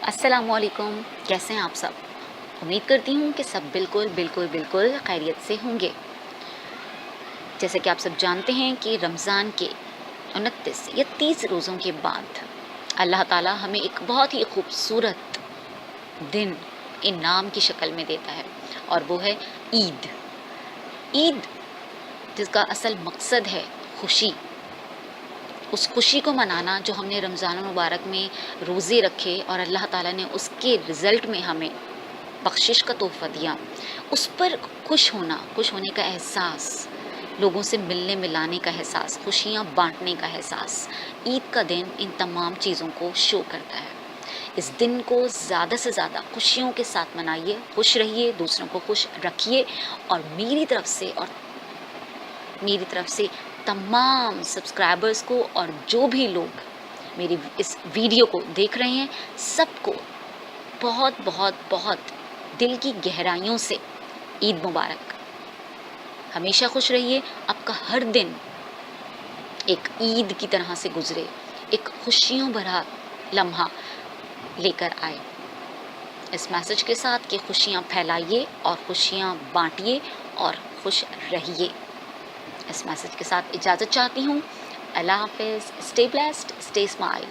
السلام علیکم، کیسے ہیں آپ سب؟ امید کرتی ہوں کہ سب بالکل خیریت سے ہوں گے۔ جیسے کہ آپ سب جانتے ہیں کہ رمضان کے 29 یا 30 روزوں کے بعد اللہ تعالیٰ ہمیں ایک بہت ہی خوبصورت دن انعام کی شکل میں دیتا ہے، اور وہ ہے عید۔ عید جس کا اصل مقصد ہے خوشی، اس خوشی کو منانا جو ہم نے رمضان المبارک میں روزے رکھے اور اللہ تعالیٰ نے اس کے رزلٹ میں ہمیں بخشش کا تحفہ دیا، اس پر خوش ہونے کا احساس، لوگوں سے ملنے ملانے کا احساس، خوشیاں بانٹنے کا احساس، عید کا دن ان تمام چیزوں کو شو کرتا ہے۔ اس دن کو زیادہ سے زیادہ خوشیوں کے ساتھ منائیے، خوش رہیے، دوسروں کو خوش رکھیے، اور میری طرف سے تمام سبسکرائبرز کو اور جو بھی لوگ میری اس ویڈیو کو دیکھ رہے ہیں، سب کو بہت دل کی گہرائیوں سے عید مبارک۔ ہمیشہ خوش رہیے، آپ کا ہر دن ایک عید کی طرح سے گزرے، ایک خوشیوں بھرا لمحہ لے کر آئے، اس میسج کے ساتھ کہ خوشیاں پھیلائیے اور خوشیاں بانٹیے اور خوش رہیے۔ اس میسج کے ساتھ اجازت چاہتی ہوں۔ اللہ حافظ، اسٹے بلیسڈ، اسٹے اسمائل۔